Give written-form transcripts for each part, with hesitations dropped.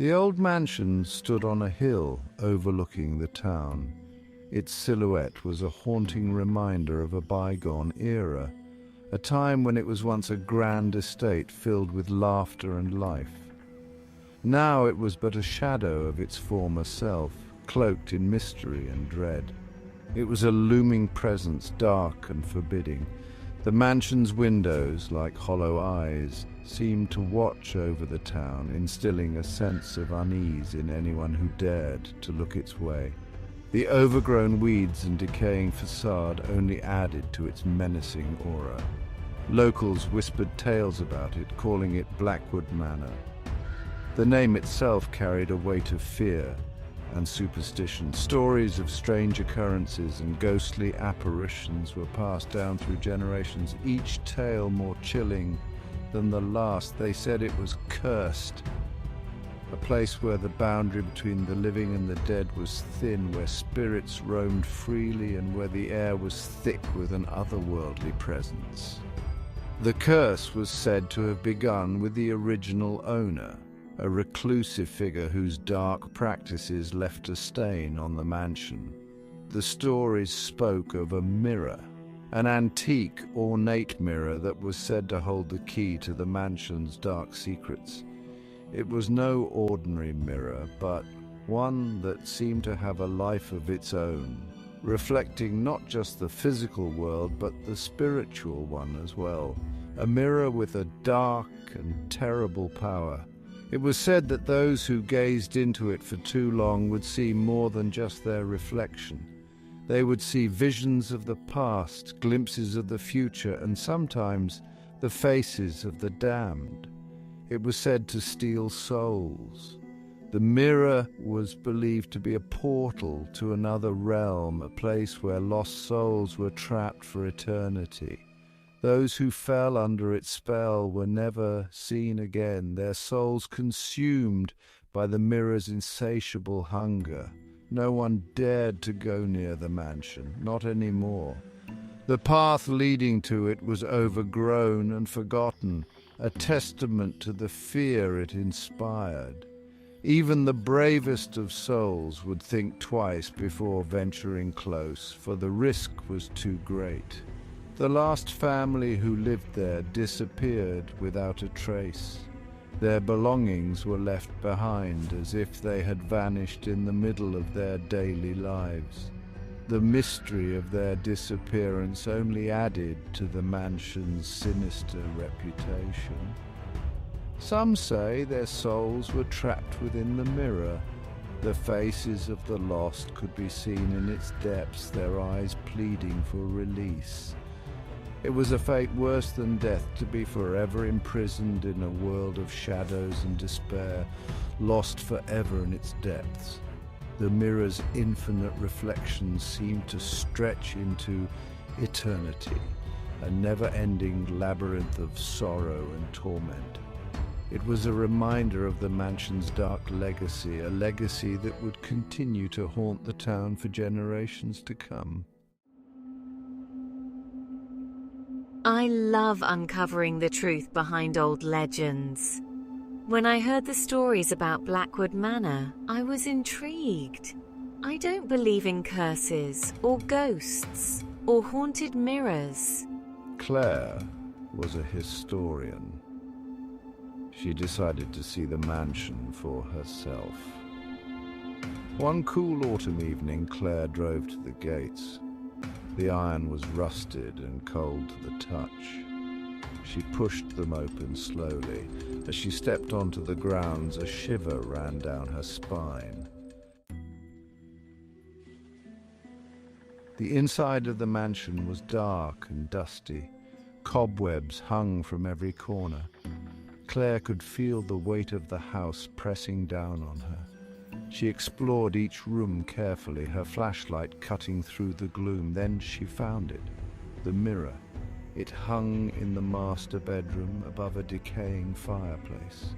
The old mansion stood on a hill overlooking the town. Its silhouette was a haunting reminder of a bygone era, a time when it was once a grand estate filled with laughter and life. Now it was but a shadow of its former self, cloaked in mystery and dread. It was a looming presence, dark and forbidding. The mansion's windows, like hollow eyes, seemed to watch over the town, instilling a sense of unease in anyone who dared to look its way. The overgrown weeds and decaying facade only added to its menacing aura. Locals whispered tales about it, calling it Blackwood Manor. The name itself carried a weight of fear and superstition. Stories of strange occurrences and ghostly apparitions were passed down through generations, each tale more chilling than the last. They said it was cursed, a place where the boundary between the living and the dead was thin, where spirits roamed freely and where the air was thick with an otherworldly presence. The curse was said to have begun with the original owner, a reclusive figure whose dark practices left a stain on the mansion. The stories spoke of a mirror, an antique, ornate mirror that was said to hold the key to the mansion's dark secrets. It was no ordinary mirror, but one that seemed to have a life of its own, reflecting not just the physical world, but the spiritual one as well. A mirror with a dark and terrible power. It was said that those who gazed into it for too long would see more than just their reflection. They would see visions of the past, glimpses of the future, and sometimes the faces of the damned. It was said to steal souls. The mirror was believed to be a portal to another realm, a place where lost souls were trapped for eternity. Those who fell under its spell were never seen again, their souls consumed by the mirror's insatiable hunger. No one dared to go near the mansion, not anymore. The path leading to it was overgrown and forgotten, a testament to the fear it inspired. Even the bravest of souls would think twice before venturing close, for the risk was too great. The last family who lived there disappeared without a trace. Their belongings were left behind as if they had vanished in the middle of their daily lives. The mystery of their disappearance only added to the mansion's sinister reputation. Some say their souls were trapped within the mirror. The faces of the lost could be seen in its depths, their eyes pleading for release. It was a fate worse than death to be forever imprisoned in a world of shadows and despair, lost forever in its depths. The mirror's infinite reflections seemed to stretch into eternity, a never-ending labyrinth of sorrow and torment. It was a reminder of the mansion's dark legacy, a legacy that would continue to haunt the town for generations to come. I love uncovering the truth behind old legends. When I heard the stories about Blackwood Manor, I was intrigued. I don't believe in curses or ghosts or haunted mirrors. Claire was a historian. She decided to see the mansion for herself. One cool autumn evening, Claire drove to the gates. The iron was rusted and cold to the touch. She pushed them open slowly. As she stepped onto the grounds, a shiver ran down her spine. The inside of the mansion was dark and dusty. Cobwebs hung from every corner. Claire could feel the weight of the house pressing down on her. She explored each room carefully, her flashlight cutting through the gloom. Then she found it, the mirror. It hung in the master bedroom above a decaying fireplace.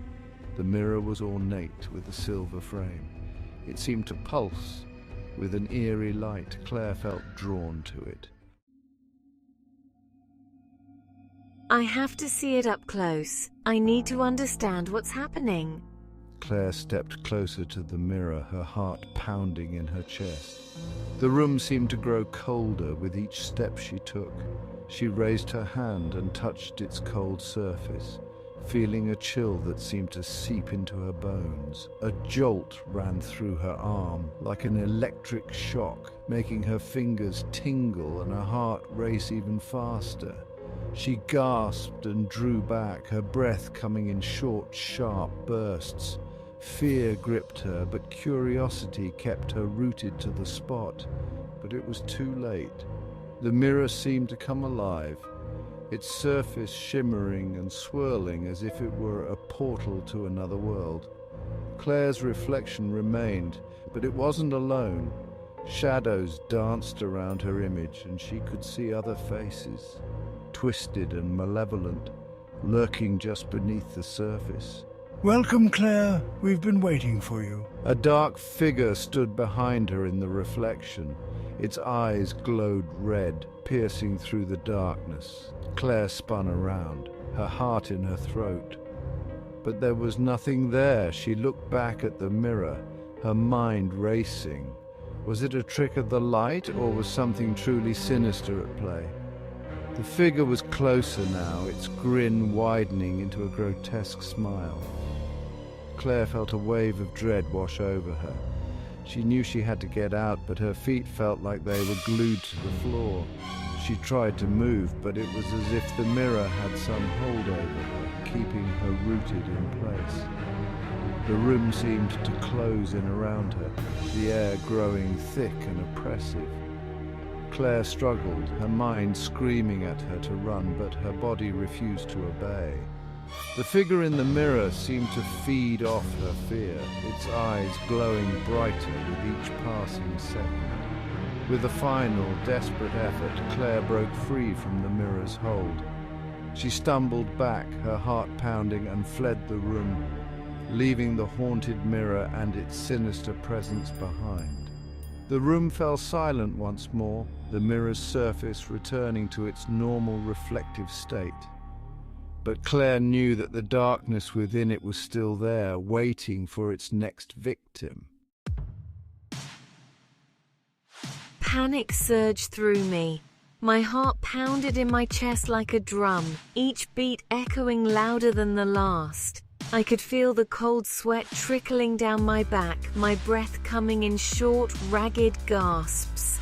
The mirror was ornate with a silver frame. It seemed to pulse with an eerie light. Claire felt drawn to it. I have to see it up close. I need to understand what's happening. Claire stepped closer to the mirror, her heart pounding in her chest. The room seemed to grow colder with each step she took. She raised her hand and touched its cold surface, feeling a chill that seemed to seep into her bones. A jolt ran through her arm, like an electric shock, making her fingers tingle and her heart race even faster. She gasped and drew back, her breath coming in short, sharp bursts. Fear gripped her, but curiosity kept her rooted to the spot. But it was too late. The mirror seemed to come alive, its surface shimmering and swirling as if it were a portal to another world. Claire's reflection remained, but it wasn't alone. Shadows danced around her image, and she could see other faces, twisted and malevolent, lurking just beneath the surface. "Welcome, Claire. We've been waiting for you." A dark figure stood behind her in the reflection. Its eyes glowed red, piercing through the darkness. Claire spun around, her heart in her throat. But there was nothing there. She looked back at the mirror, her mind racing. Was it a trick of the light, or was something truly sinister at play? The figure was closer now, its grin widening into a grotesque smile. Claire felt a wave of dread wash over her. She knew she had to get out, but her feet felt like they were glued to the floor. She tried to move, but it was as if the mirror had some hold over her, keeping her rooted in place. The room seemed to close in around her, the air growing thick and oppressive. Claire struggled, her mind screaming at her to run, but her body refused to obey. The figure in the mirror seemed to feed off her fear, its eyes glowing brighter with each passing second. With a final, desperate effort, Claire broke free from the mirror's hold. She stumbled back, her heart pounding, and fled the room, leaving the haunted mirror and its sinister presence behind. The room fell silent once more, the mirror's surface returning to its normal reflective state. But Claire knew that the darkness within it was still there, waiting for its next victim. Panic surged through me. My heart pounded in my chest like a drum, each beat echoing louder than the last. I could feel the cold sweat trickling down my back, my breath coming in short, ragged gasps.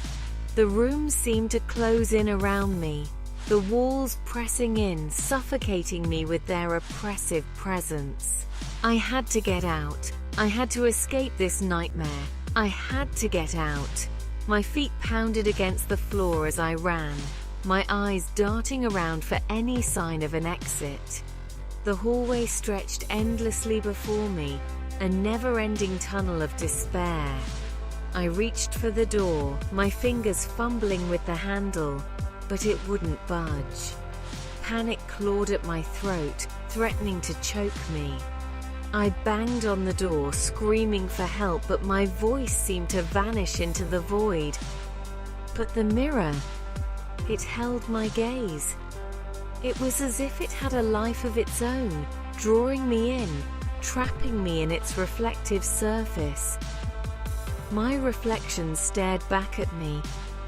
The room seemed to close in around me, the walls pressing in, suffocating me with their oppressive presence. I had to get out. I had to escape this nightmare. I had to get out. My feet pounded against the floor as I ran, my eyes darting around for any sign of an exit. The hallway stretched endlessly before me, a never-ending tunnel of despair. I reached for the door, my fingers fumbling with the handle, but it wouldn't budge. Panic clawed at my throat, threatening to choke me. I banged on the door, screaming for help, but my voice seemed to vanish into the void. But the mirror, it held my gaze. It was as if it had a life of its own, drawing me in, trapping me in its reflective surface. My reflection stared back at me,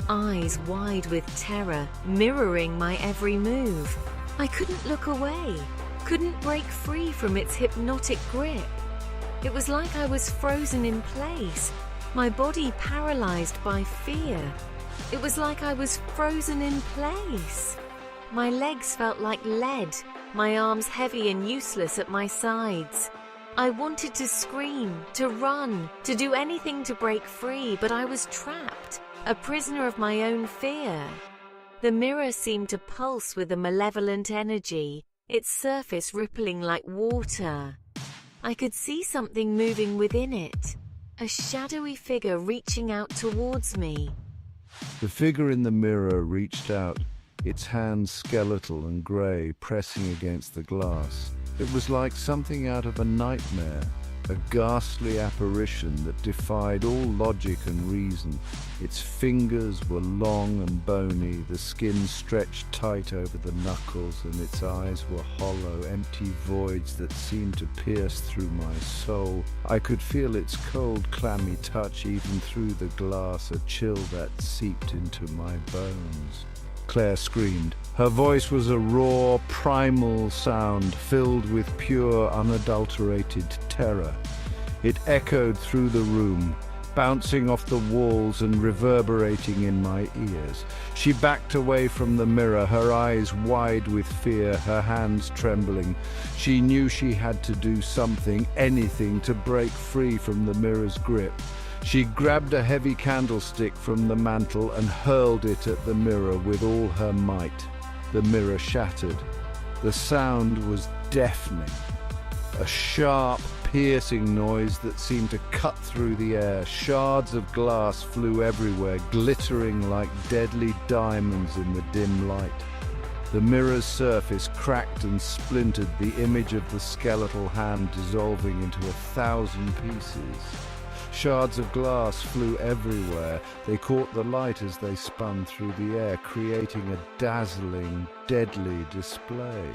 eyes wide with terror, mirroring my every move. I couldn't look away, couldn't break free from its hypnotic grip. It was like I was frozen in place, my body paralyzed by fear. It was like I was frozen in place. My legs felt like lead, my arms heavy and useless at my sides. I wanted to scream, to run, to do anything to break free, but I was trapped, a prisoner of my own fear. The mirror seemed to pulse with a malevolent energy, its surface rippling like water. I could see something moving within it, a shadowy figure reaching out towards me. The figure in the mirror reached out, its hands skeletal and grey, pressing against the glass. It was like something out of a nightmare, a ghastly apparition that defied all logic and reason. Its fingers were long and bony, the skin stretched tight over the knuckles, and its eyes were hollow, empty voids that seemed to pierce through my soul. I could feel its cold, clammy touch even through the glass, a chill that seeped into my bones. Claire screamed. Her voice was a raw, primal sound filled with pure, unadulterated terror. It echoed through the room, bouncing off the walls and reverberating in my ears. She backed away from the mirror, her eyes wide with fear, her hands trembling. She knew she had to do something, anything, to break free from the mirror's grip. She grabbed a heavy candlestick from the mantel and hurled it at the mirror with all her might. The mirror shattered. The sound was deafening. A sharp, piercing noise that seemed to cut through the air. Shards of glass flew everywhere, glittering like deadly diamonds in the dim light. The mirror's surface cracked and splintered, the image of the skeletal hand dissolving into 1,000 pieces. Shards of glass flew everywhere. They caught the light as they spun through the air, creating a dazzling, deadly display.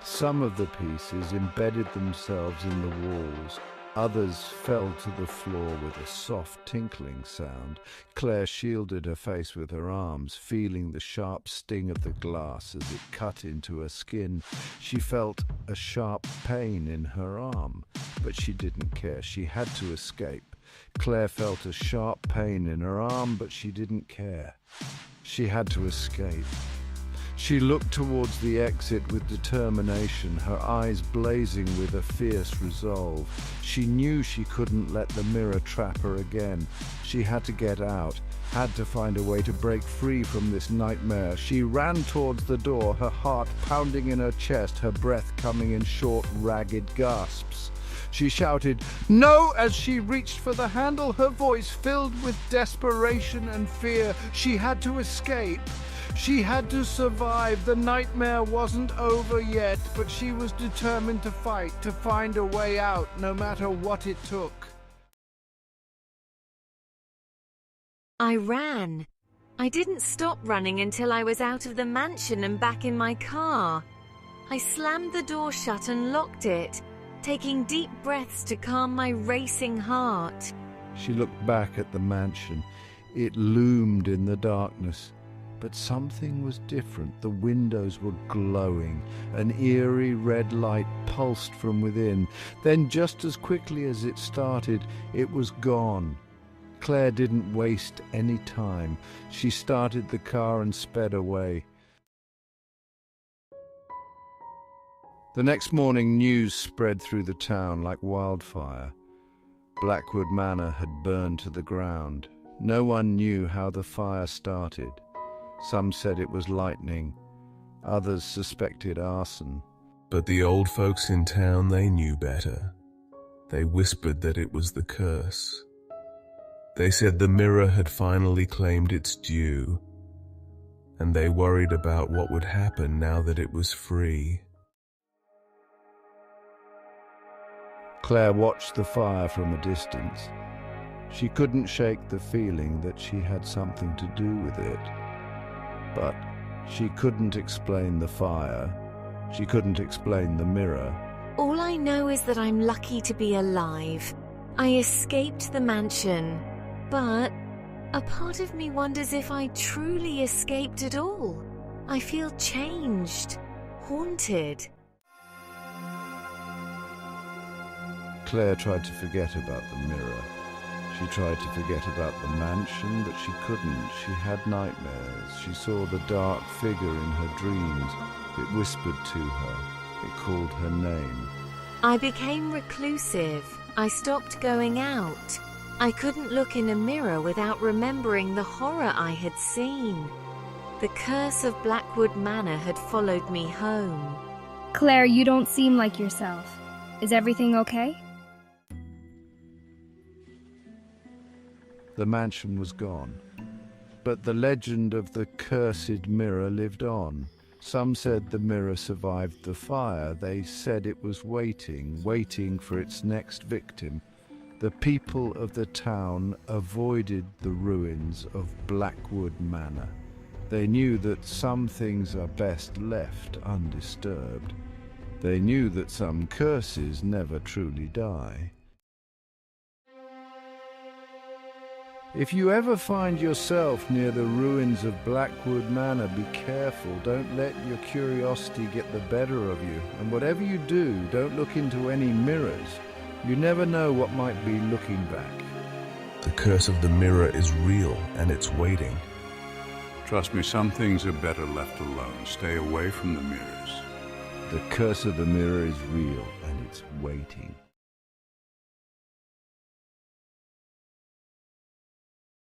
Some of the pieces embedded themselves in the walls. Others fell to the floor with a soft tinkling sound. Claire shielded her face with her arms, feeling the sharp sting of the glass as it cut into her skin. She felt a sharp pain in her arm, but she didn't care. She had to escape. Claire felt a sharp pain in her arm, but she didn't care. She had to escape. She looked towards the exit with determination, her eyes blazing with a fierce resolve. She knew she couldn't let the mirror trap her again. She had to get out, had to find a way to break free from this nightmare. She ran towards the door, her heart pounding in her chest, her breath coming in short, ragged gasps. She shouted, "No!" as she reached for the handle, her voice filled with desperation and fear. She had to escape. She had to survive. The nightmare wasn't over yet, but she was determined to fight, to find a way out, no matter what it took. I ran. I didn't stop running until I was out of the mansion and back in my car. I slammed the door shut and locked it, taking deep breaths to calm my racing heart. She looked back at the mansion. It loomed in the darkness. But something was different. The windows were glowing. An eerie red light pulsed from within. Then, just as quickly as it started, it was gone. Claire didn't waste any time. She started the car and sped away. The next morning, news spread through the town like wildfire. Blackwood Manor had burned to the ground. No one knew how the fire started. Some said it was lightning. Others suspected arson. But the old folks in town, they knew better. They whispered that it was the curse. They said the mirror had finally claimed its due, and they worried about what would happen now that it was free. Claire watched the fire from a distance. She couldn't shake the feeling that she had something to do with it. But she couldn't explain the fire. She couldn't explain the mirror. All I know is that I'm lucky to be alive. I escaped the mansion, but a part of me wonders if I truly escaped at all. I feel changed, haunted. Claire tried to forget about the mirror. She tried to forget about the mansion, but she couldn't. She had nightmares. She saw the dark figure in her dreams. It whispered to her. It called her name. I became reclusive. I stopped going out. I couldn't look in a mirror without remembering the horror I had seen. The curse of Blackwood Manor had followed me home. Claire, you don't seem like yourself. Is everything okay? The mansion was gone, but the legend of the cursed mirror lived on. Some said the mirror survived the fire. They said it was waiting for its next victim. The people of the town avoided the ruins of Blackwood Manor. They knew that some things are best left undisturbed. They knew that some curses never truly die. If you ever find yourself near the ruins of Blackwood Manor, be careful. Don't let your curiosity get the better of you. And whatever you do, don't look into any mirrors. You never know what might be looking back. The curse of the mirror is real, and it's waiting. Trust me, some things are better left alone. Stay away from the mirrors. The curse of the mirror is real, and it's waiting.